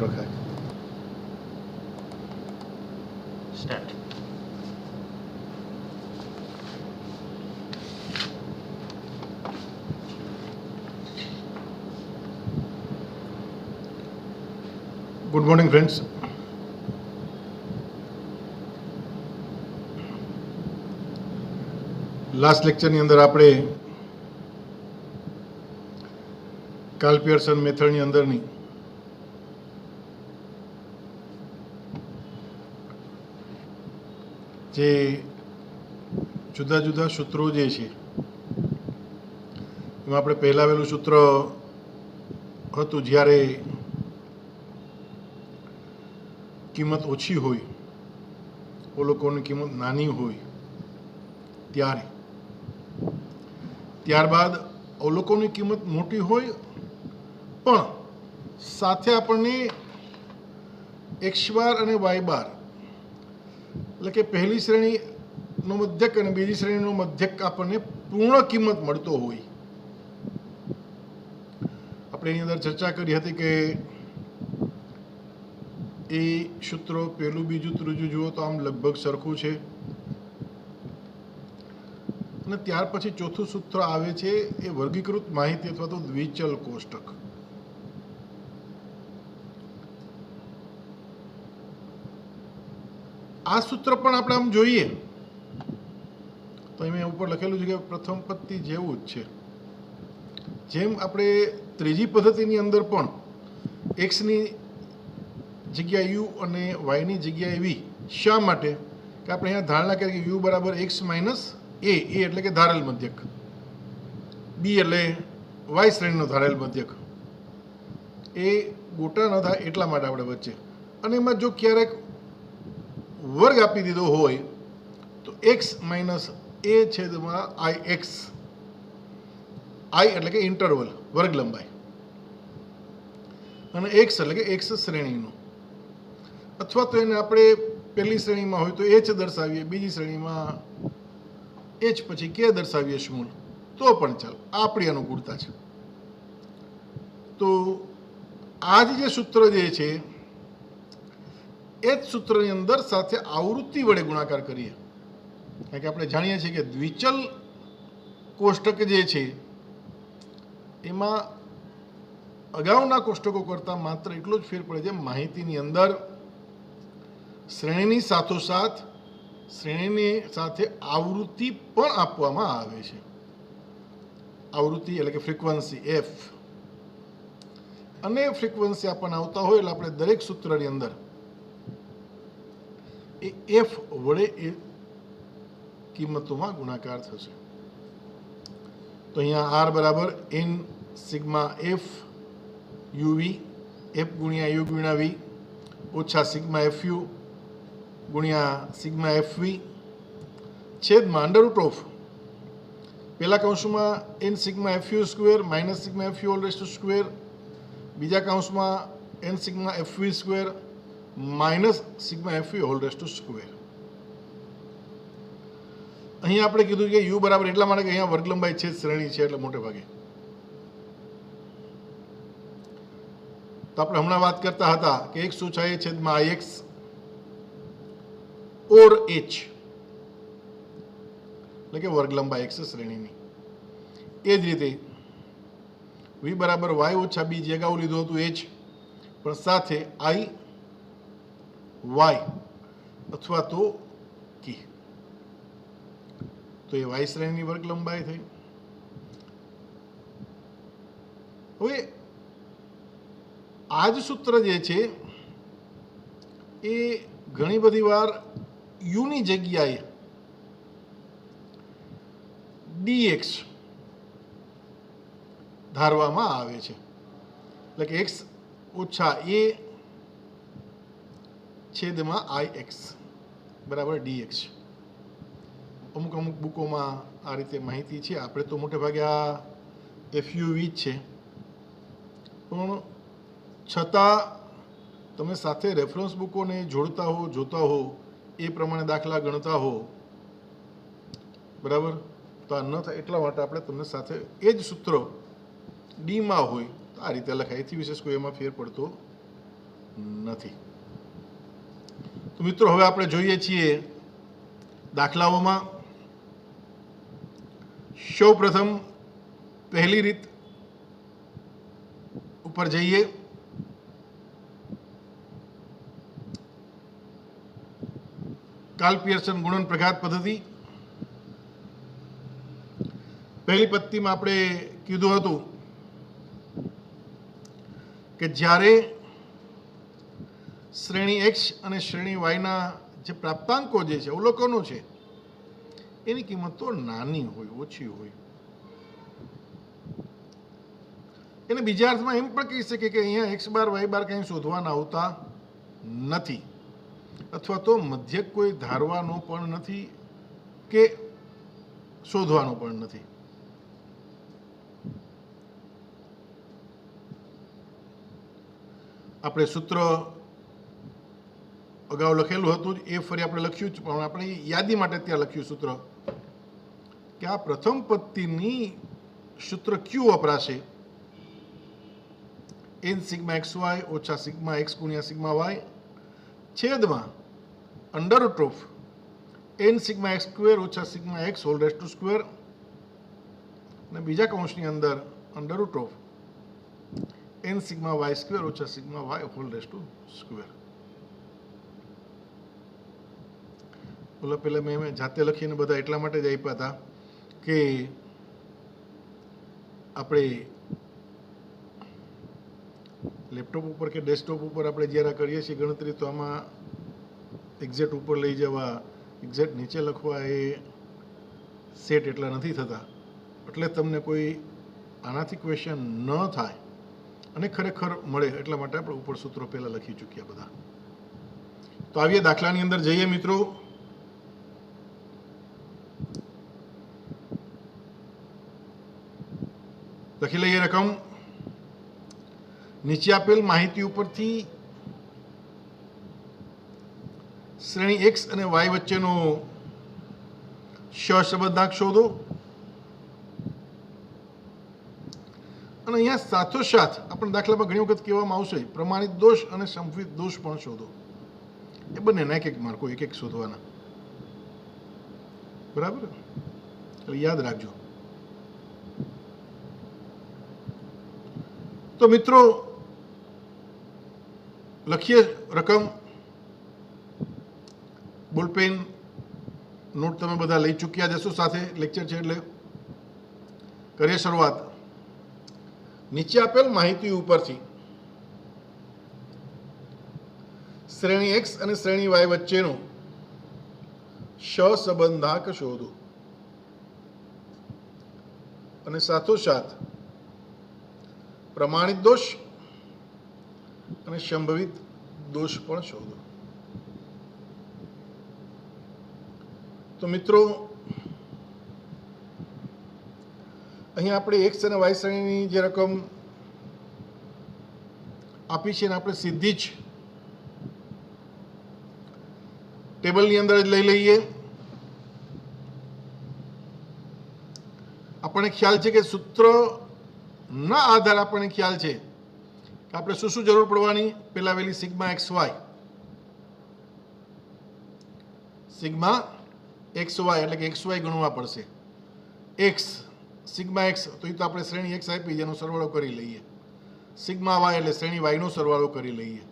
રખાય. Start. Good morning friends. Last લેક્ચરની અંદર આપણે કાર્લ પિયર્સન મેથડની અંદરની જે જુદા જુદા સૂત્રો જે છે એમાં આપણે પહેલાં આવેલું સૂત્ર હતું જ્યારે કિંમત ઓછી હોય, અવલોકનની કિંમત નાની હોય ત્યારે, ત્યારબાદ અવલોકનની કિંમત મોટી હોય પણ સાથે આપણને એક્સ બાર અને વાય બાર એટલે કે પહેલી શ્રેણીનો મધ્યક અને બીજી શ્રેણીનો મધ્યક આપણને પૂર્ણ કિંમત મળતો હોય. આપણે એની અંદર ચર્ચા કરી હતી કે એ સૂત્રો પહેલું બીજું ત્રીજું જુઓ તો આમ લગભગ સરખું છે અને ત્યાર પછી ચોથું સૂત્ર આવે છે એ વર્ગીકૃત માહિતી અથવા તો દ્વિચલ કોષ્ટક. આ સૂત્ર પણ આપણે આમ જોઈએ તો એમાં ઉપર લખેલું છે કે પ્રથમ પદ્ધતિ જેવું જ છે. જેમ આપણે ત્રીજી પદ્ધતિની અંદર પણ એક્સની જગ્યા યુ અને વાયની જગ્યાએ વી. શા માટે? કે આપણે અહીંયા ધારણા કરીએ કે યુ બરાબર એક્સ માઇનસ એ એટલે કે ધારેલ મધ્યક, બી એટલે વાય શ્રેણીનો ધારેલ મધ્યક, એ ગોટા ન થાય એટલા માટે આપણે વચ્ચે. અને એમાં જો ક્યારેક વર્ગ આપી દીધો હોય તો એક્સ માઇનસ એ છેદમાં આઈ એક્સ, આઈ એટલે કે ઇન્ટરવલ વર્ગ લંબાઈ અને એક્સ એટલે કે એક્સ શ્રેણીનો. અથવા તો એને આપણે પહેલી શ્રેણીમાં હોય તો એચ દર્શાવીએ, બીજી શ્રેણીમાં એચ પછી કે દર્શાવીએ શૂળ તો પણ ચાલો. આ આપણી અનુકૂળતા છે. તો આ જે સૂત્ર જે છે એ જ સૂત્રની અંદર સાથે આવૃત્તિ વડે ગુણાકાર કરીએ. કારણ કે આપણે જાણીએ છીએ કે દ્વિચલ કોષ્ટક જે છે એમાં અગાઉના કોષ્ટકો કરતાં માત્ર એટલો જ ફેર પડે છે, માહિતીની અંદર શ્રેણીની સાથોસાથ શ્રેણીની સાથે આવૃત્તિ પણ આપવામાં આવે છે. આવૃત્તિ એટલે કે ફ્રીક્વન્સી એફ, અને ફ્રીક્વન્સી આપણને આવતા હોય એટલે આપણે દરેક સૂત્રની અંદર એ એફ વડે એ કિંમતોમાં ગુણાકાર થશે. તો અહીંયા આર બરાબર N sigma F UV, F ગુણ્યા યુ ગુણ્યા વી ઓછા સિગ્મા એફ યુ ગુણ્યા સિગ્મા એફ વી છેદમાં અંડરરૂટ ઓફ પહેલા કૌંસમાં N sigma F U square minus sigma F U whole raise to square, બીજા કૌંસમાં N sigma F V square minus sigma F V whole raise to square. અહીંયા આપણે કીધું કે you બરાબર એટલા માટે કે અહીંયા વર્ગ લંબાઈ છે શ્રેણી છે એટલે મોટે ભાગે. તો આપણે હમણાં વાત કરતા હતા કે એક્સ ઓછા એ છેદમાં આઈ એક્સ ઓર એચ એટલે કે વર્ગ લંબાઈ એક્સ શ્રેણીની. એ જ રીતે વી બરાબર વાય ઓછા બી જે અગાઉ લીધું હતું એચ પણ સાથે આઈ વાય અથવા તો કી, તો એ વાય શ્રેણીની વર્ગ લંબાઈ થઈ. હવે આ જ સૂત્ર જે છે એ ઘણી બધી વાર યુની જગ્યાએ dx ધારવામાં આવે છે. એટલે કે એક્સ ઓછા એ છેદમાં આઈ એક્સ બરાબર dx. અમુક અમુક બુકોમાં આ રીતે માહિતી છે. આપણે તો મોટે ભાગે આ એફયુવી જ છે, પણ છતાં તમે સાથે રેફરન્સ બુકોને જોડતા હો, જોતા હો, એ પ્રમાણે દાખલા ગણતા હો, બરાબર. તો આ ન થાય એટલા માટે આપણે તમને સાથે એ જ સૂત્ર ડીમાં હોય તો આ રીતે લખાય. એથી વિશેષ કોઈ એમાં ફેર પડતો નથી. તો મિત્રો હવે આપણે જોઈએ છીએ દાખલાઓમાં. સૌ પ્રથમ પહેલી રીત ઉપર જઈએ. કાર્લ પિયર્સન ગુણન પ્રઘાત પદ્ધતિ. પહેલી પદ્ધતિમાં આપણે કીધું હતું કે જ્યારે શ્રેણી એક્સ અને શ્રેણી વાયના જે પ્રાપ્તાંકો જે છે, અવલોકનો છે, એની કિંમતો નાની હોય, ઓછી હોય. એને બીજા અર્થમાં એમ પણ કહી શકે કે અહીંયા એક્સ બાર વાય બાર કંઈ શોધવાના આવતા નથી, અથવા તો મધ્યક કોઈ ધારવાનો પણ નથી કે શોધવાનો પણ નથી. આપણે સૂત્ર અગાઉ લખેલું હતું એ ફરી આપણે લખ્યું જ, પણ આપણે યાદી માટે ત્યાં લખ્યું સૂત્ર કે આ પ્રથમ પદ્ધતિની સૂત્ર ક્યુ વપરાશે. n સિગ્મા એક્સ વાય ઓછા સિગ્મા એક્સ ગુણ્યા સિગ્મા વાય છેદમાં under root of n sigma x square ઓછા sigma x whole raise to square, અને બીજા કૌંસની અંદર under root of n sigma Y square ઓછા sigma y whole raise to square. ઓલા પહેલાં મેં જાતે લખીને બધા એટલા માટે જ આપ્યા હતા કે આપણે લેપટોપ ઉપર કે ડેસ્કટોપ ઉપર આપણે જ્યારે કરીએ છીએ ગણતરી, તો આમાં એક્ઝેક્ટ ઉપર લઈ જવા, એક્ઝેક્ટ નીચે લખવા એ સેટ એટલા નથી થતા. એટલે તમને કોઈ આનાથી ક્વેશ્ચન ન થાય અને ખરેખર મળે એટલા માટે આપણે ઉપર સૂત્રો પહેલાં લખી ચૂક્યા બધા. તો આવીએ દાખલાની અંદર જઈએ મિત્રો. લખી લઈએ રકમ. નીચે આપેલ માહિતી ઉપરથી શ્રેણી એક્સ અને વાય વચ્ચેનો સહસંબંધાંક શોધો. અને અહીંયા સાથોસાથ આપણે દાખલામાં ઘણી વખત કહેવામાં આવશે પ્રમાણિત દોષ અને સંભવિત દોષ પણ શોધો. એ બંનેના એક એક માર્કો એક એક શોધવાના. બરાબર, એટલે યાદ રાખજો. તો મિત્રો લખીએ રકમ. બોલપેન નોટ તમે બધા લઈ ચૂક્યા જશો, સાથે લેક્ચર છે એટલે કરીએ શરૂઆત. નીચે આપેલ માહિતી ઉપરથી શ્રેણી એક્સ અને શ્રેણી વાય વચ્ચેનો સહસંબંધાંક શોધો, અને સાથોસાથ પ્રમાણિત દોષ અને સંભવિત દોષ પણ શોધો. તો મિત્રો અહીંયા આપણે એક્સ અને વાય શ્રેણીની જે રકમ આપી છે એને આપણે સીધી જ ટેબલની અંદર જ લઈ લઈએ. આપણને ખ્યાલ છે કે સૂત્રના આધારે આપણને ખ્યાલ છે કે આપણે શું શું જરૂર પડવાની. પહેલા વહેલી sigma x Y, sigma x Y એટલે કે એક્સ વાય ગણવા પડશે. એક્સ સિગ્મા એક્સ તો એ તો આપણે શ્રેણી એક્સ આપી જેનો સરવાળો કરી લઈએ. સિગ્મા વાય એટલે શ્રેણી વાયનો સરવાળો કરી લઈએ.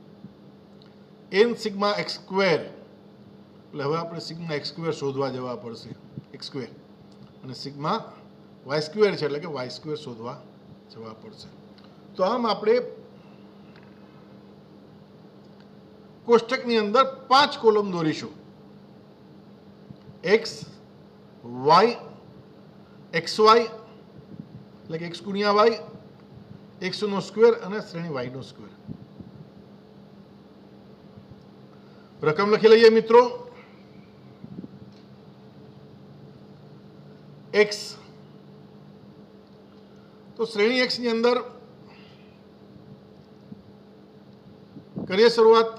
n સિગ્મા એક્સ સ્ક્વેર એટલે હવે આપણે સિગ્મા એક્સ સ્ક્વેર શોધવા જવા પડશે, એક્સ સ્ક્વેર, અને સિગ્મા વાય સ્ક્વેર છે એટલે કે વાય સ્ક્વેર શોધવા જવા પડશે. તો આમ આપણે કોષ્ટકની અંદર 5 કોલમ દોરીશું. એક્સ વાય એક્સ વાય એટલે કે એક્સ ગુણ્યા વાય, એક્સનો સ્ક્વેર અને શ્રેણી વાયનો સ્ક્વેર. રકમ લખી લઈએ મિત્રો. એક્સ તો શ્રેણી એક્સ ની અંદર કરીએ શરૂઆત.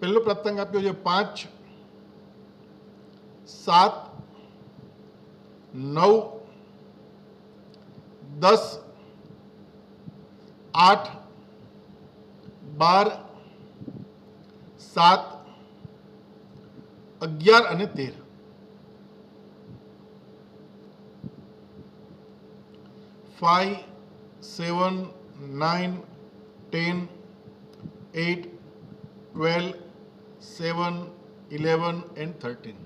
પહેલો પ્રાપ્તાંક આપ્યો છે 5, 7, 9, 10, 8, 12, 7, 11 અને 13. Five, 7, 9, 10, 8, 12, 7, 11 and 13.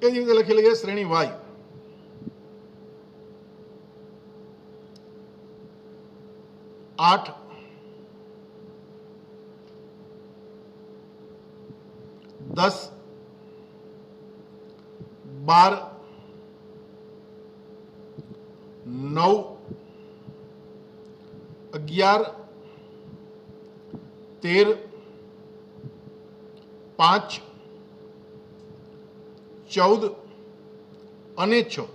એ જ રીતે લખી લઈએ શ્રેણી વાય. આઠ, 10, 12, 9, 11, 13, 5, 14 અને 6.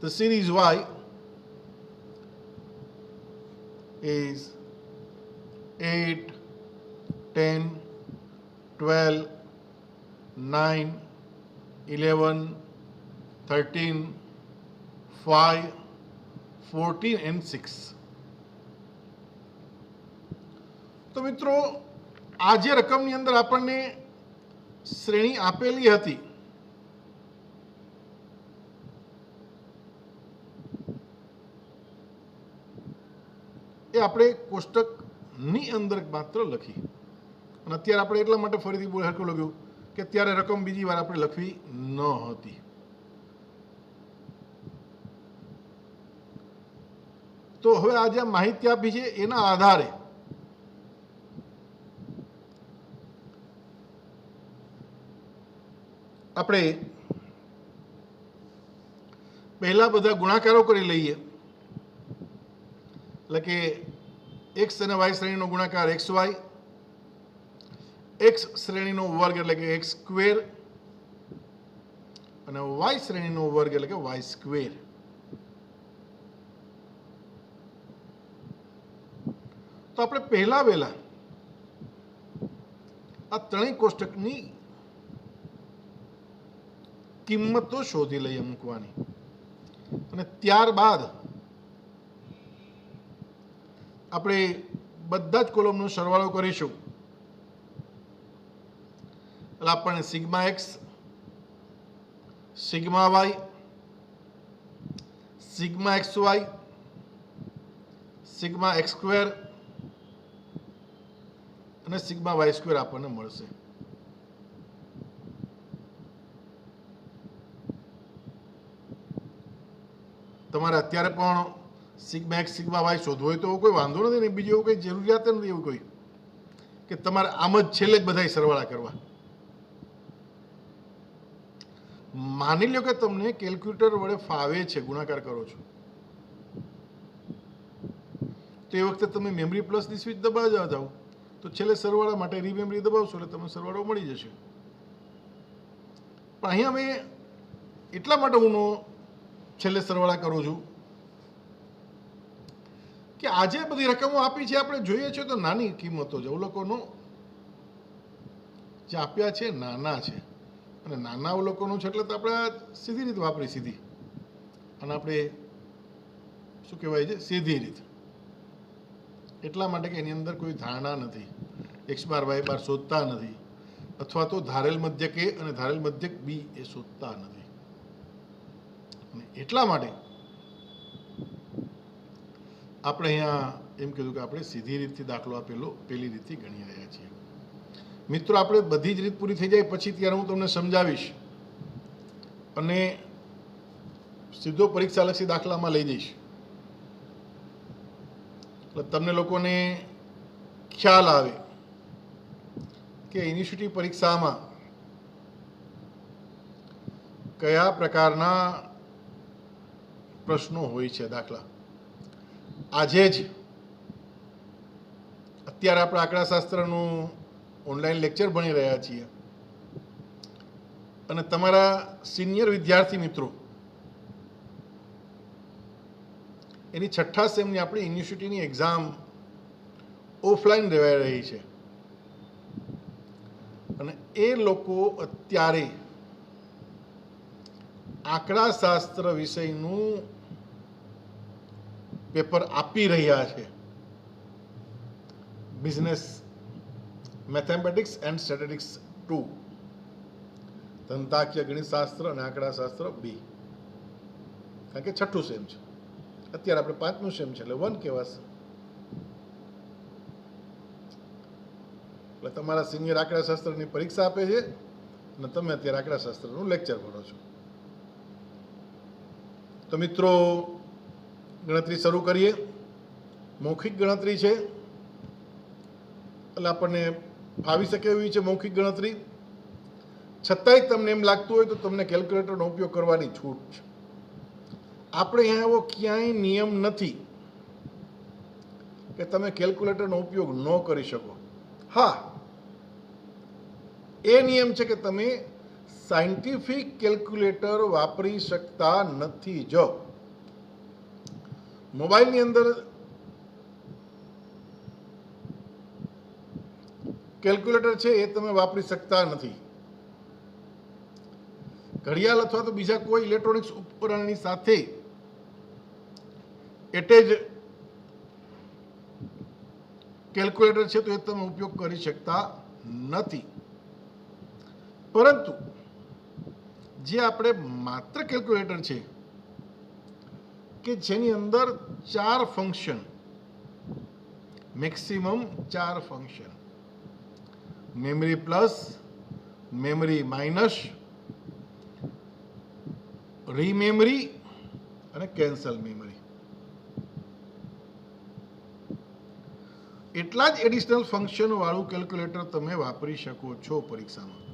The series Y is 8, 10, 12, 9, 11, 13, 5, 14 and 6. તો મિત્રો આ જે રકમની અંદર આપણને શ્રેણી આપેલી હતી એ આપણે કોષ્ટકની અંદર માત્ર લખી. અને અત્યારે આપણે એટલા માટે ફરીથી હરખું લખ્યું કે ત્યારે રકમ બીજી વાર આપણે લખવી ન હતી. તો હવે આ જે માહિતી આપી છે એના આધારે આપણે પહેલા બધા ગુણાકારો કરી લઈએ. એટલે કે એક્સ અને વાય શ્રેણીનો ગુણાકાર એક્સ વાય, એક્સ શ્રેણીનો વર્ગ એટલે કે એક્સ સ્ક્વેર અને વાય શ્રેણીનો વર્ગ એટલે કે વાય સ્ક્વેર. તો આપણે પહેલા વહેલા આ ત્રણેય કોષ્ટકની કિંમતો શોધી લઈએ મૂકવાની, અને ત્યારબાદ આપણે બધા જ કોલમનો સરવાળો કરીશું. એટલે આપણને sigma X, sigma Y, sigma x Y, sigma x square અને સિગ્મા વાય સ્ક્વેર આપણને મળશે. તમારે અત્યારે પણ સિગ્મા એક્સ સિગ્મા વાય શોધવો હોય તો કોઈ વાંધો નથી ને, બીજી એવું કોઈ જરૂરિયાત નથી એવું કોઈ કે તમારે આમ જ છેલ્લે જ બધાય સરવાળા કરવા. માની લો કે તમને કેલ્ક્યુલેટર વડે ફાવે છે, ગુણાકાર કરો છો, તો એ વખતે તમે મેમરી પ્લસની સ્વિચ દબાવવા જાઓ તો છેલ્લે સરવાળા માટે રીમેમરી દબાવશો એટલે તમને સરવાળો મળી જશે. પણ અહીંયા મેં એટલા માટે હું છેલ્લે સરવાળા કરું છું કે આજે બધી રકમો આપી છે આપણે જોઈએ છે તો નાની કિંમતો છે. અવલોકનો જે આપ્યા છે નાના છે, અને નાના અવલોકનો છે એટલે તો આપણે સીધી રીત વાપરી, સીધી, અને આપણે શું કહેવાય છે સીધી રીત. એટલા માટે કે એની અંદર કોઈ ધારણા નથી, એક્સ બાર વાય બાર શોધતા નથી, અથવા તો ધારેલ મધ્યક એ અને ધારેલ મધ્યક બી એ શોધતા નથી. અને એટલા માટે આપણે અહીંયા એમ કીધું કે આપણે સીધી રીતથી દાખલો આપેલો પેલી રીતથી ગણી રહ્યા છીએ. મિત્રો આપણે બધી જ રીત પૂરી થઈ જાય પછી ત્યારે હું તમને સમજાવીશ અને સીધો પરીક્ષાલક્ષી દાખલામાં લઈ જઈશ. એટલે તમને લોકોને ખ્યાલ આવે કે યુનિવર્સિટી પરીક્ષામાં કયા પ્રકારના પ્રશ્નો હોય છે. દાખલા આજે જ અત્યારે આપણે આંકડાશાસ્ત્રનું ઓનલાઈન લેક્ચર ભણી રહ્યા છીએ, અને તમારા સિનિયર વિદ્યાર્થી મિત્રો એની છઠ્ઠા સેમની આપણી યુનિવર્સિટીની એક્ઝામ ઓફલાઈન લેવાઈ રહી છે. અને એ લોકો અત્યારે આંકડાશાસ્ત્ર વિષયનું પેપર આપી રહ્યા છે. બિઝનેસ મેથેમેટિક્સ એન્ડ સ્ટેટિસ્ટિક્સ 2, ધનતાકીય ગણિતશાસ્ત્ર અને આંકડાશાસ્ત્ર 2, કારણ કે 6થું સેમ છે. અત્યારે આપણે 5મું સેમ છે, એટલે 1 કહેવાશે. એટલે તમારા સિનિયર આંકડાશાસ્ત્રની પરીક્ષા આપે છે અને તમે અત્યારે આંકડાશાસ્ત્રનું લેક્ચર ભરો છો. તો મિત્રો, ગણતરી શરૂ કરીએ. મૌખિક ગણતરી છે, એટલે આપણને ફાવી શકે એવી છે મૌખિક ગણતરી. છતાંય તમને એમ લાગતું હોય તો તમને કેલ્ક્યુલેટરનો ઉપયોગ કરવાની છૂટ છે. આપણે અહીંયા એવો ક્યાંય નિયમ નથી કે તમે કેલ્ક્યુલેટરનો ઉપયોગ ન કરી શકો. હા, એ નિયમ છે કે તમે સાયન્ટિફિક કેલ્ક્યુલેટર વાપરી શકતા નથી. જો મોબાઈલની અંદર કેલ્ક્યુલેટર છે એ તમે વાપરી શકતા નથી. ઘડિયાળ અથવા તો બીજા કોઈ ઇલેક્ટ્રોનિક્સ ઉપકરણની સાથે એટેચ કેલ્ક્યુલેટર છે તો એ તમે ઉપયોગ કરી શકતા નથી. પરંતુ જે આપણે માત્ર કેલ્ક્યુલેટર છે કે જેની અંદર 4 function, maximum 4 function, memory plus, memory minus, re memory અને કેન્સલ મેમરી, એટલા જ એડિશનલ ફંક્શન વાળું કેલ્ક્યુલેટર તમે વાપરી શકો છો પરીક્ષામાં.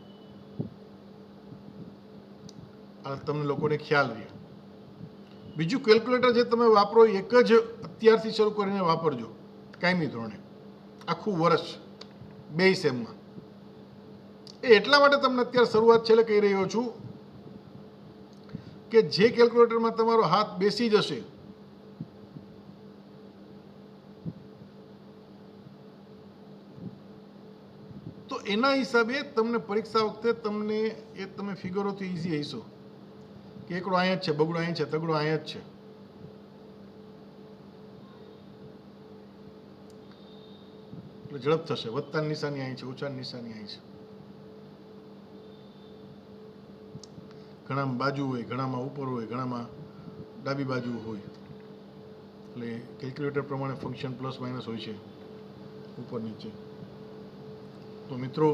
આ તમને લોકોને ખ્યાલ રહે. બીજું કેલ્ક્યુલેટર જે તમે વાપરો એક જ અત્યારથી શરૂ કરીને વાપરજો, કાયમી ધોરણે, આખું વર્ષ 2 સેમમાં. એ એટલા માટે તમને અત્યારે શરૂઆત છેલ્લે કહી રહ્યો છું કે જે કેલ્ક્યુલેટરમાં તમારો હાથ બેસી જશે તો એના હિસાબે તમને પરીક્ષા વખતે તમને એ તમે ફિગરોથી ઇઝી હશો કે એકડો અહીંયા જ છે, બગડો અહીંયા છે, તગડો અહીંયા જ છે. એટલે ઝડપ થશે. વધતાની નિશાની અહીં છે, ઓછાની નિશાની અહીં છે. ઘણામાં બાજુ હોય, ઘણામાં ઉપર હોય, ઘણામાં ડાબી બાજુ હોય. એટલે કેલ્ક્યુલેટર પ્રમાણે ફંક્શન પ્લસ માઇનસ હોય છે, ઉપર નીચે. તો મિત્રો,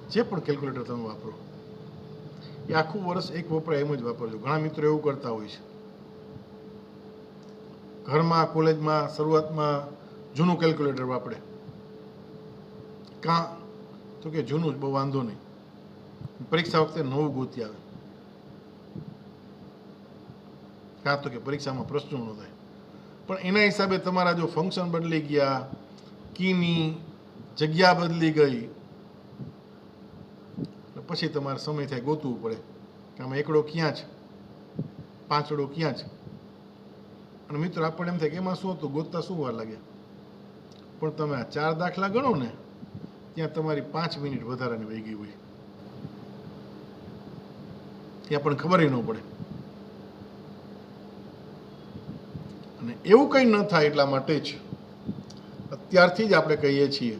જે પણ કેલ્ક્યુલેટર તમે વાપરો એ આખું વર્ષ એક વપરાય એમ જ વાપરજો. ઘણા મિત્રો એવું કરતા હોય છે, ઘરમાં કોલેજમાં શરૂઆતમાં જૂનું કેલ્ક્યુલેટર વાપરે. કાં તો કે જૂનું જ બહુ વાંધો નહીં, પરીક્ષા વખતે નવું ગોતી આવે. કાં તો કે પરીક્ષામાં પ્રશ્નો ન થાય. પણ એના હિસાબે તમારા જો ફંક્શન બદલી ગયા, કીની જગ્યા બદલી ગઈ, પછી તમારે સમય થાય ગોતવું પડે કે આમાં એકડો ક્યાં છે, પાંચડો ક્યાં છે. અને મિત્રો, આપણને એમ થાય કે એમાં શું હતું, ગોતતા શું વાર લાગે. પણ તમે આ 4 દાખલા ગણો ને, ત્યાં તમારી 5 મિનિટ વધારાની વહી ગઈ હોય, ત્યાં પણ ખબર ન પડે. અને એવું કંઈ ન થાય એટલા માટે જ અત્યારથી જ આપણે કહીએ છીએ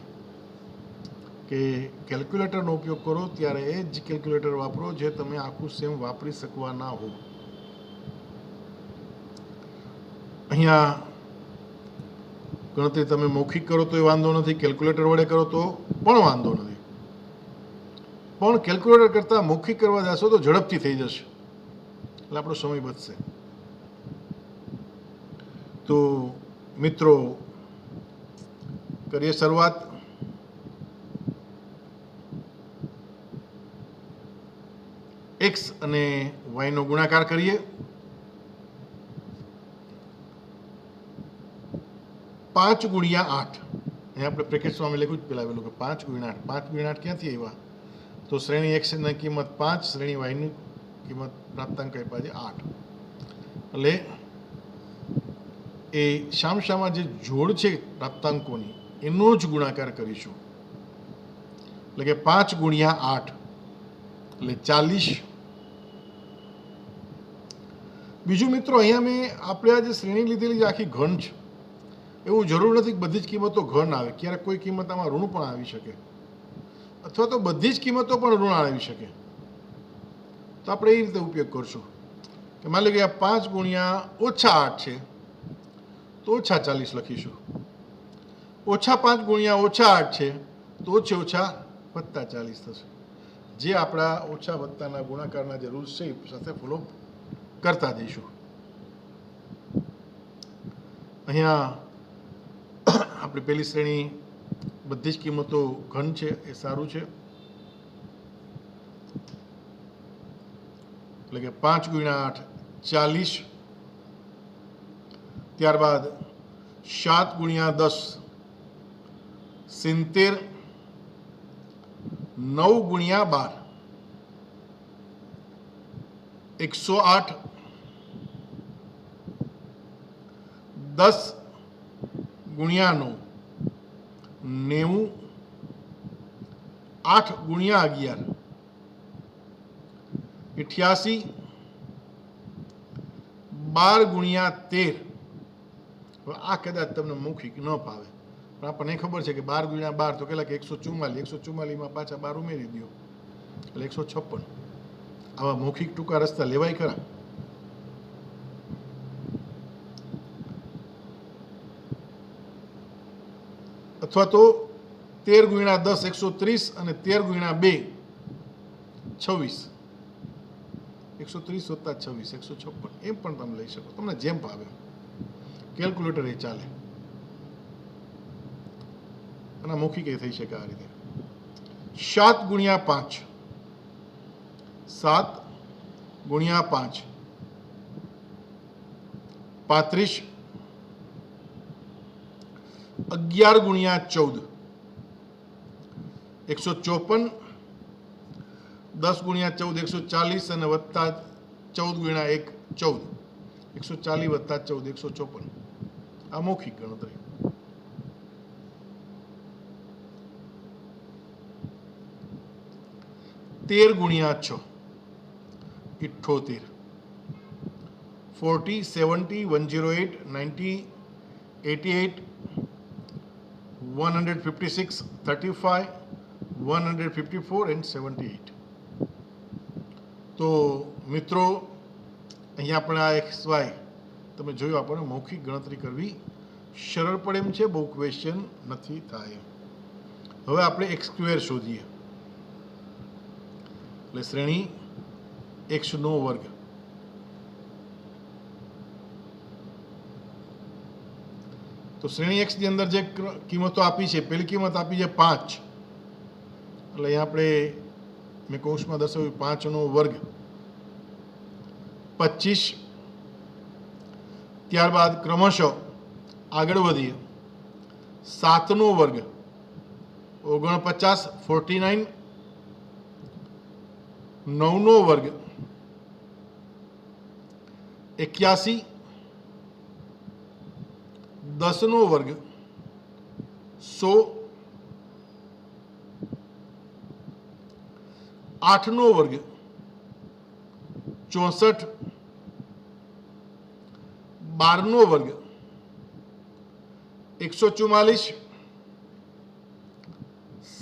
કે કેલ્ક્યુલેટરનો ઉપયોગ કરો ત્યારે એ જ કેલ્ક્યુલેટર વાપરો જે તમે આખું સેમ વાપરી શકવાના હો. અહીંયા ગણતરી તમે મૌખિક કરો તો એ વાંધો નથી, કેલ્ક્યુલેટર વડે કરો તો પણ વાંધો નથી. પણ કેલ્ક્યુલેટર કરતાં મૌખિક કરવા જશો તો ઝડપથી થઈ જશે, એટલે આપણો સમય બચશે. તો મિત્રો, કરીએ શરૂઆત. એક્સ અને વાયનો ગુણાકાર કરીએ. 5 ગુણ્યા 8, અહીંયા આપણે બ્રેકેટ્સમાં લખ્યું જ પેલા આવેલું કે 5 ગુણ્યા 8. 5 ગુણ્યા 8 ક્યાંથી આવ્યા? તો શ્રેણી એક્સ ની કિંમત 5, શ્રેણી વાયની કિંમત પ્રાપ્તાંક આપ્યા છે 8. એટલે એ સામસામા જે જોડ છે પ્રાપ્તાંકોની એનો જ ગુણાકાર કરીશું. એટલે કે 5 ગુણ્યા 8 એટલે 40. બીજું મિત્રો, અહીંયા મેં આપણે આ જે શ્રેણી લીધેલી છે આખી ઘન છે, એવું જરૂર નથી કે બધી જ કિંમતો ઘન આવે. ક્યારેક કોઈ કિંમત આમાં ઋણ પણ આવી શકે, અથવા તો બધી જ કિંમતો પણ ઋણ આવી શકે. તો આપણે એ રીતે ઉપયોગ કરશું કે માની લો કે આ 5 ગુણ્યા -8 છે, તો -40 લખીશું. -5 ગુણ્યા -8 છે, તો ઓછા +40 થશે. જે આપણા ઓછા વત્તાના ગુણાકારના જે રૂલ્સ છે એ સાથે ફોલો કરતા જઈશું. અહીંયા આપણી પહેલી શ્રેણી બધી જ કિંમતો ઘન છે, એ સારું છે. એટલે કે 5 ગુણ્યા 8 40. ત્યારબાદ 7 ગુણ્યા 10 70. 9 ગુણ્યા 12 108. 10 ગુણ્યા 9 90. 8 ગુણ્યા 11 88. 12 ગુણ્યા 13. આ કદાચ તમને મૌખિક ન ફાવે, પણ આપણને ખબર છે કે 12 ગુણ્યા 12 તો કેટલા કે 144. 144માં પાછા 12 ઉમેરી દો એટલે 156. આવા મૌખિક ટૂંકા રસ્તા લેવાય ખરા? અથવા તો 13 ગુણ્યા 10 130 અને 13 ગુણ્યા 2 26. 130 વત્તા 26 156. એમ પણ તમે લઈ શકો, તમને જેમ ભાવે. કેલ્ક્યુલેટર એ ચાલે, અને મૌખિક એ થઈ શકે આ રીતે. 7 ગુણ્યા 5 7 ગુણ્યા 5 35. 11 ગુણ્યા 14 154. 10 ગુણ્યા 14 140 અને વત્તા 14 ગુણ્યા 1 14. 140 વત્તા 14 154. આ મૌખિક ગણતરી. તેર ગુણ્યા 6 78. 40 70 108 90 88 156 35 154 and 78. તો મિત્રો, અહીંયા આપણે આ XY તમે જોયું, આપણને મૌખિક ગણતરી કરવી સરળ પડે એમ છે, બહુ ક્વેશ્ચન નથી થાય એમ. હવે આપણે x² શોધીએ. એટલે શ્રેણી x નો વર્ગ. તો શ્રેણી x ની અંદર જે કિંમતો આપી છે, પહેલી કિંમત આપી છે 5. એટલે અહીંયા આપણે મેં કૌંસમાં દર્શાવ્યું 5 નો વર્ગ 25. ત્યારબાદ ક્રમશઃ આગળ વધીએ. 7 નો વર્ગ 49 49. 9 નો વર્ગ 81. 10 નો વર્ગ 100. 8 નો વર્ગ 64. 12 નો વર્ગ 144.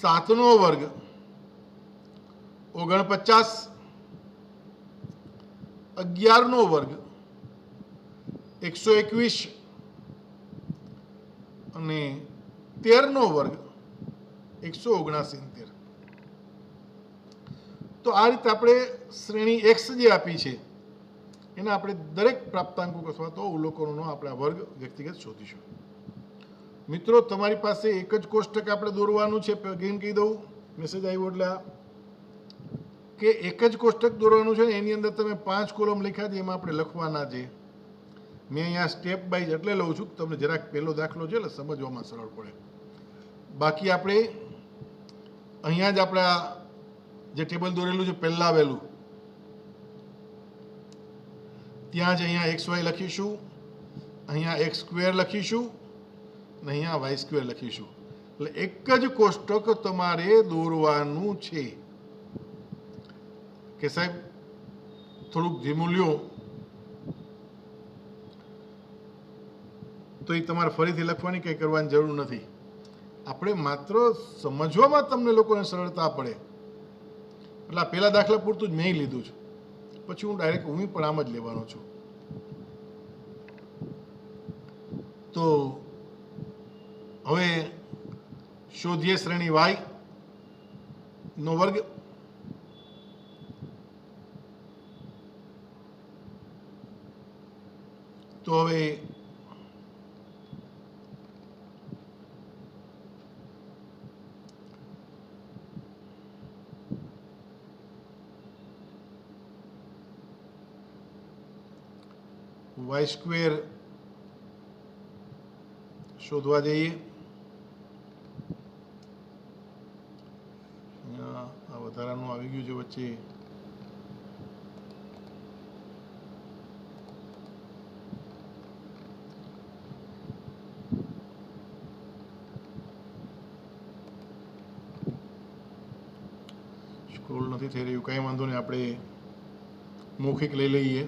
7 નો વર્ગ 49. 11 નો વર્ગ 121 અને 13 નો વર્ગ 169. તો આ રીતે આપણે શ્રેણી x જે આપી છે એના આપણે દરેક પ્રાપ્તાંકો અથવા તો અવલોકનોનો આપણે વર્ગ વ્યક્તિગત શોધીશું. મિત્રો, તમારી પાસે એક જ કોષ્ટક આપણે દોરવાનું છે. ગેમ કહી દઉં, મેસેજ આવ્યો એટલે કે એક જ કોષ્ટક દોરવાનું છે ને એની અંદર તમે 5 કોલમ લખ્યા છે, એમાં આપણે લખવાના છે. મેં અહીંયા સ્ટેપ બાય એટલે લઉં છું તમને જરાક પહેલો દાખલો છે એટલે સમજવામાં સરળ પડે. બાકી આપણે અહીંયા જ આપણા જે ટેબલ દોરેલું છે પહેલાં આવેલું ત્યાં જ અહીંયા XY લખીશું, અહીંયા x² લખીશું અને અહીંયા y² લખીશું. એટલે એક જ કોષ્ટક તમારે દોરવાનું છે કે સાહેબ થોડુંક ધીમું લ્યો તો એ તમારે ફરીથી લખવાની કંઈ કરવાની જરૂર નથી. આપણે માત્ર સમજવામાં તમને લોકોને સરળતા પડે એટલે આ પહેલા દાખલા પૂરતું જ મેં લીધું છે, પછી હું ડાયરેક્ટ હું પણ આમ જ લેવાનો છું. તો હવે શોધીએ શ્રેણી વાય નો વર્ગ. તો હવે વાય સ્ક્વેર શોધવા જઈએ. અહીંયા આ વધારાનું આવી ગયું છે વચ્ચે. સ્ક્રોલ નથી થઈ રહ્યું, કાંઈ વાંધો નહીં, આપણે મૌખિક લઈ લઈએ.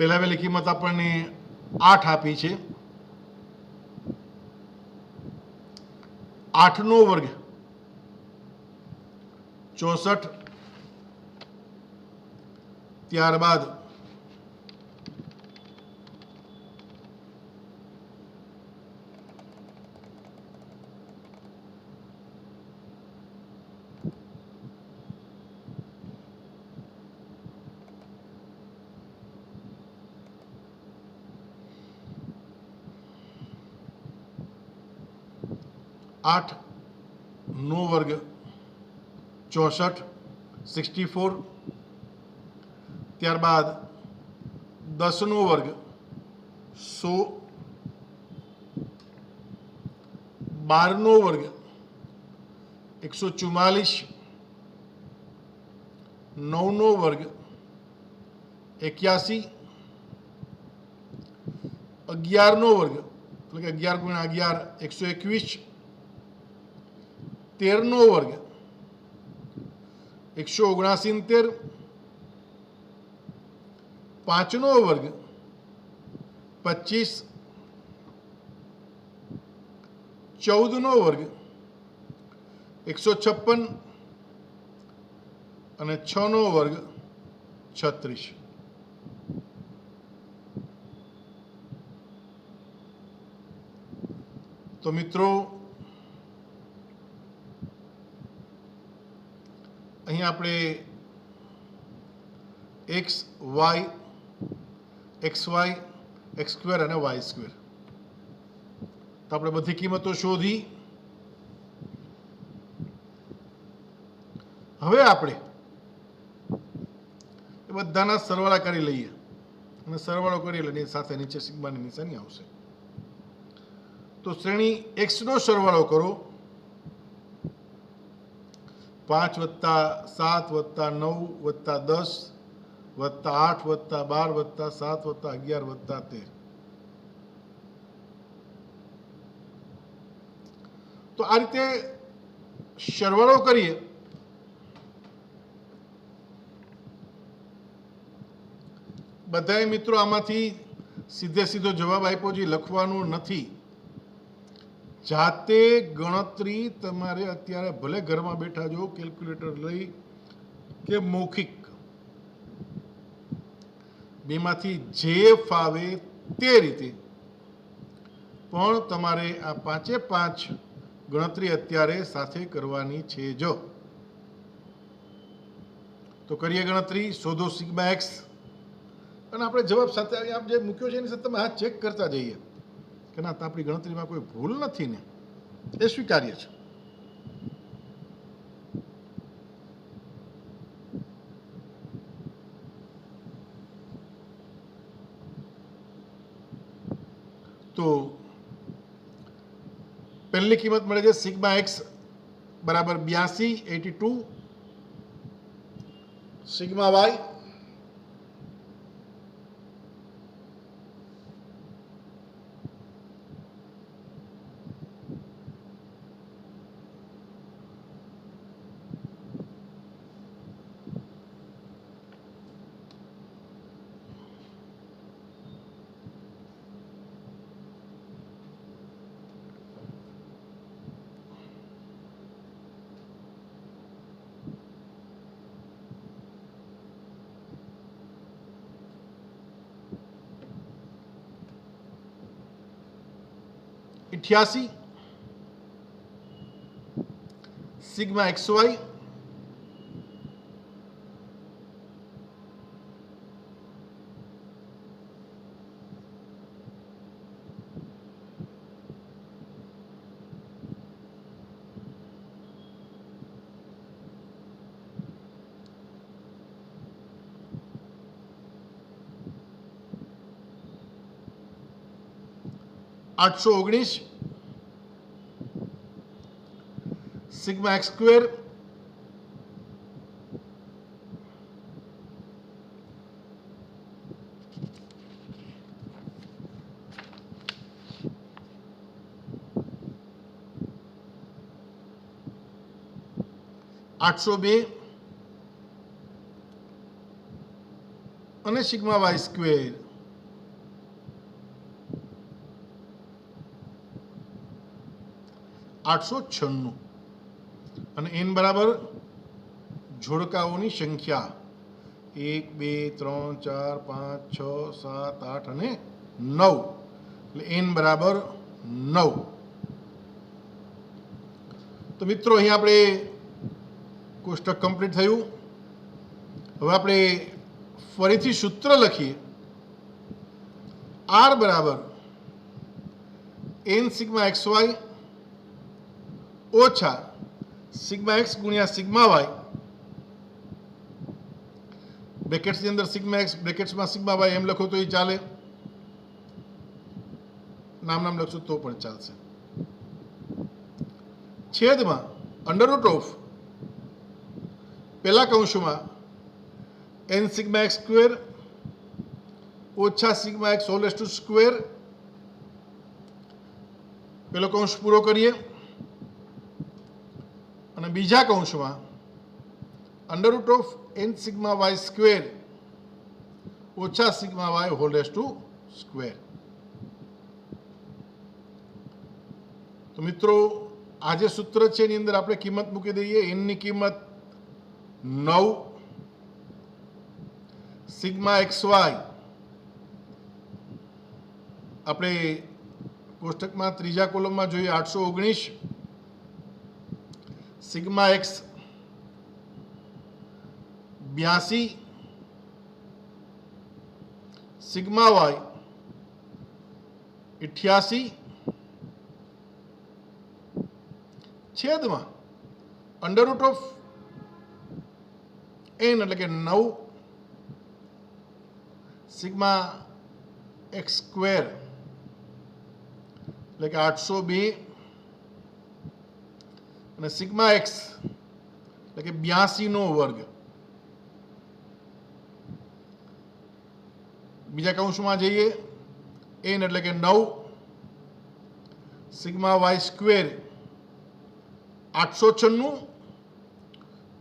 પહેલા વહેલી કિંમત આપણને 8 આપી છે. 8 નો વર્ગ 64, ત્યારબાદ 8 નો વર્ગ 64, 64, ત્યારબાદ 10 નો વર્ગ 100, 12 નો વર્ગ 144, 9 નો વર્ગ 81, 11 નો વર્ગ એટલે કે 11 ગુણ્યા 11 121, 13 નો વર્ગ 169, 5 નો વર્ગ 25, 14 નો વર્ગ 156 અને 6 નો વર્ગ 36. તો મિત્રો અહીં આપણે X Y, X Y, X square અને વાય સ્ક્વેર, તો આપણે બધી કિંમતો શોધી. હવે આપણે એ બધાના સરવાળા કરી લઈએ અને સરવાળો કરી એટલે એની સાથે નીચે સિગ્માની નિશાની આવશે. તો શ્રેણી એક્સ નો સરવાળો કરો. 5 + 7 + 9 + 10 + 8 + 12 + 7 + 11 + 13. તો આ રીતે સરવાળો કરીએ બધાએ મિત્રો આમાંથી સીધે સીધો જવાબ આપ્યો છે, લખવાનું નથી. જાતે ગણતરી તમારે અત્યારે ભલે ઘરમાં બેઠા જો કેલ્ક્યુલેટર લઈ કે મૌખિક, બેમાંથી જે ફાવે તે રીતે પણ તમારે આ 5 ગણતરી અત્યારે સાથે કરવાની છે. જો તો કરીએ ગણતરી. શોધો સિગ્મા એક્સ અને આપણે જવાબ સાથે આપ જે મૂક્યો છે એની સાથે તમે હાથ ચેક કરતા જઈએ કે ના આપણી ગણતરીમાં કોઈ ભૂલ નથી ને, એ સ્વીકાર્ય છે. તો પહેલી કિંમત મળે છે સિગ્મા એક્સ બરાબર 82, 82, sigma Y 88 sigma XY 819 sigma X square 802 અને સિગ્મા Y સ્ક્વેર 896 અને n બરાબર જોડકાઓની સંખ્યા 1 2 3 4 5 6 7 8 અને 9 એટલે n બરાબર 9. તો મિત્રો અહીં આપણે કોષ્ટક કમ્પ્લીટ થયું. હવે આપણે ફરીથી સૂત્ર લખીએ. r બરાબર n સિગ્મા XY ઓછા સિગ્મા X ગુણ્યા સિગ્મા Y બ્રેકેટ્સની અંદર સિગ્મા X બ્રેકેટ્સમાં સિગ્મા Y એમ લખો તો એ ચાલે, નામ લખશો તો પણ ચાલશે. છેદમાં અંડરરૂટ ઓફ પહેલા કૌંસમાં n સિગ્મા X સ્ક્વેર ઓછા sigma X whole raise to square, પેલો કૌંસ પૂરો કરીએ, અને બીજા કૌંસમાં under root of n sigma Y square ઓછા sigma Y whole raise to square. તો મિત્રો આ જે સૂત્ર છે એની અંદર આપણે કિંમત મૂકી દઈએ. n ની કિંમત 9, સિગ્મા XY આપણે કોષ્ટકમાં ત્રીજા કોલમમાં જોઈએ 819, સિગ્મા X 82, સિગ્મા Y 88 છેદમાં અંડરરૂટ ઓફ n એટલે કે 9 સિગ્મા X સ્ક્વેર એટલે કે 802 અને સિગ્મા X એટલે કે 82 વર્ગ. બીજા કૌંસમાં જઈએ, n એટલે કે 9 સિગ્મા Y સ્ક્વેર 896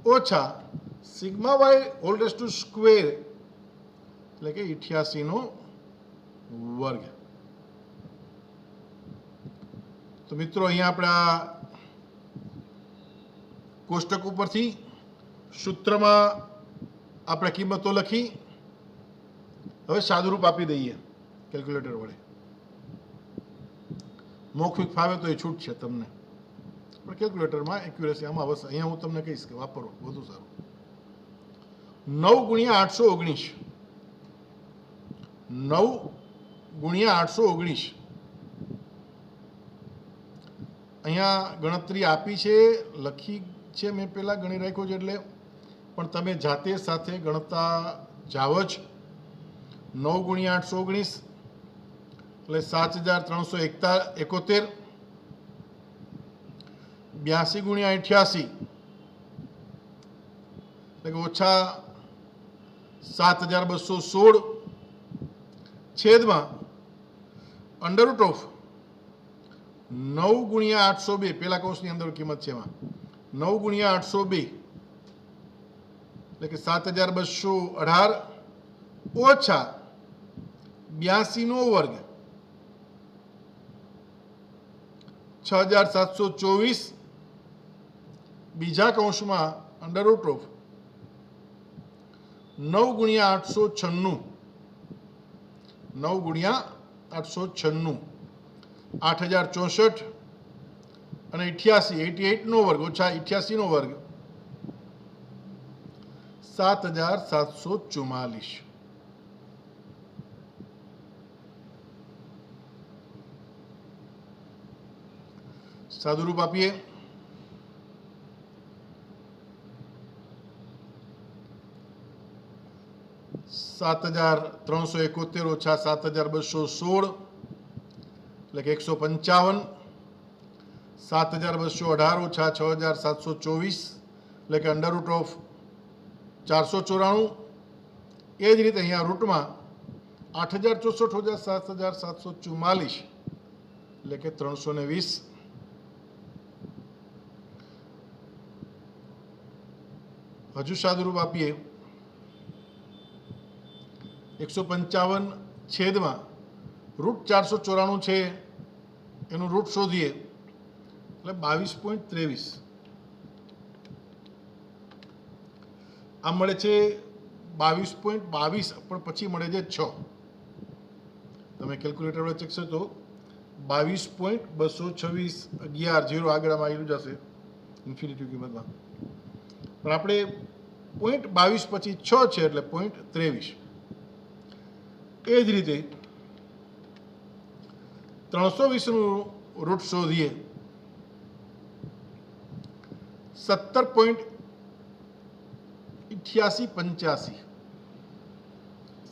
ઓછા sigma Y whole raise to square એટલે કે 88 વર્ગ. તો મિત્રો અહીંયા આપણા કોષ્ટક ઉપરથી સૂત્રમાં આપણે કિંમતો લખી. હવે સાદુરૂપ આપી દઈએ કેલ્ક્યુલેટર વડે. મૌખિક ફાવે તો એ છૂટ છે તમને, પણ કેલ્ક્યુલેટરમાં એક્યુરેસી આમાં આવશે. અહીંયા હું તમને કહીશ કે વાપરો વધુ સારું. 9 ગુણ્યા 819, 9 ગુણ્યા 819. અહીંયા ગણતરી આપી છે, લખી છે મેં પહેલાં ગણી રાખ્યો છે એટલે, પણ તમે જાતે સાથે ગણતા જાઓ જ. 9 ગુણ્યા 819 એટલે 7371. 82 ગુણ્યા 88 એટલે કે ઓછા 7216 છેદમાં અંડરરૂટ ઓફ 9 ગુણ્યા 802 પેલા કૌંસની અંદર કિંમત છે એમાં 9 ગુણ્યા 802 એટલે કે 7218 ઓછા 82 વર્ગ 6724 બીજા કૌંસમાં અંડરરૂટ ઓફ 9 ગુણ્યા 896 9 ગુણ્યા 896 8064 અને 88 નો વર્ગ ઓછા 88 નો વર્ગ 7744. સાદુરૂપ આપીએ. $7,371 ઓછા 7,216 એટલે કે 155. 7,218 ઓછા 6,724 એટલે કે √494. એ જ રીતે અહીંયા રૂટમાં 8,064 ઓછા 7,744 એટલે કે 320. હજુ સાદુરૂપ આપીએ. 155 છેદમાં √494 છે એનું રૂટ શોધીએ એટલે 22.23. આ મળે છે 22.22 પણ પછી મળે છે 6. તમે કેલ્ક્યુલેટર વડે ચેક કરશો તો 22.226 11 0 આગળ આમાં આવી જશે ઇન્ફિનિટિવ કિંમતમાં. પણ આપણે 0.22 પછી 6 છે એટલે 0.23. એ જ રીતે 320નું રૂટ શોધીએ 17.8885.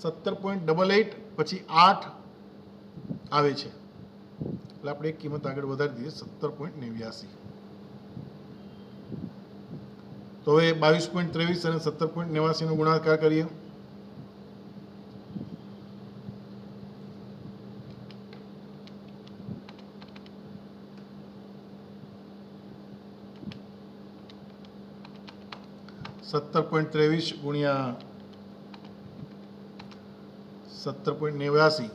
17.88 પછી 8 આવે છે એટલે આપણે એક કિંમત આગળ વધારી દઈએ 17.89. તો હવે 22.23 અને 17.89 નો ગુણાકાર કરીએ. $17.23 ગુણ્યા 17.89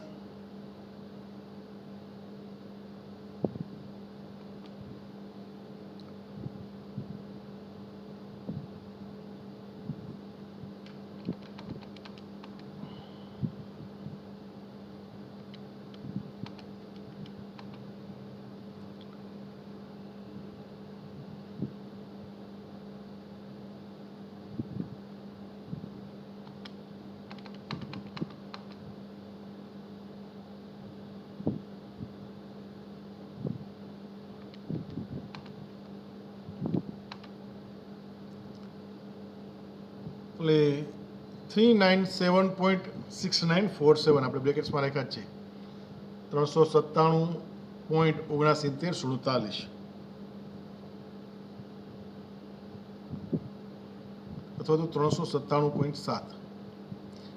એટલે 397.6947 આપણે બ્રેકેટ્સમાં રાખ્યા જ છે. 397.6947 અથવા તો 397.7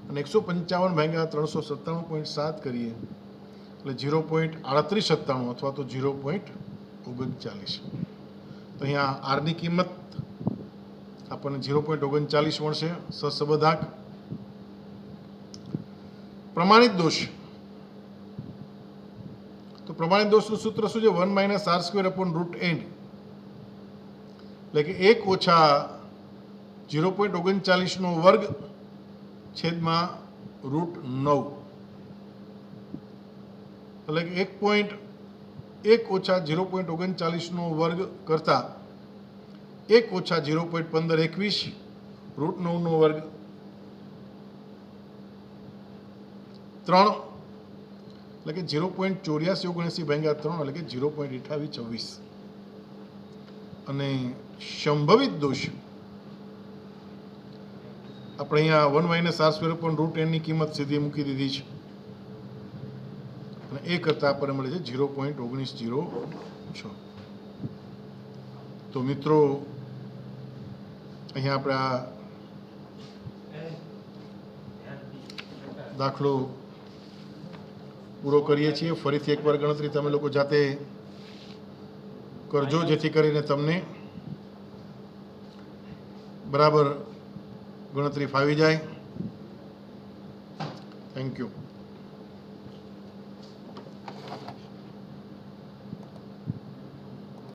અને 155 ભાગ્યા 397.7 કરીએ એટલે 0.3897 અથવા તો 0.39. તો અહીંયા આરની કિંમત આપણને 0.39 મળશે. સહસંબંધાંક. પ્રમાણિત દોષ. તો પ્રમાણિત દોષનું સૂત્ર શું છે? 1 - r² / એટલે કે 1 ઓછા 0.39 નો વર્ગ છેદમાં √9 એટલે કે 1 ઓછા 0.39 નો વર્ગ કરતા 1 ઓછા 0.1521 √9 નો વર્ગ 3 એટલે કે 0.8479 ભાગ્યા 3 એટલે કે 0.2826. અને સંભવિત દોષ આપણે અહીંયા 1 - r² / √n ની કિંમત સીધી મૂકી દીધી છે અને એ કરતાં આપણને મળે છે 0.1906. તો મિત્રો અહીંયા આપણે આ દાખલો પૂરો કરીએ છીએ. ફરીથી એકવાર ગણતરી તમે લોકો જાતે કરજો જેથી કરીને તમને બરાબર ગણતરી ફાવી જાય. Thank you.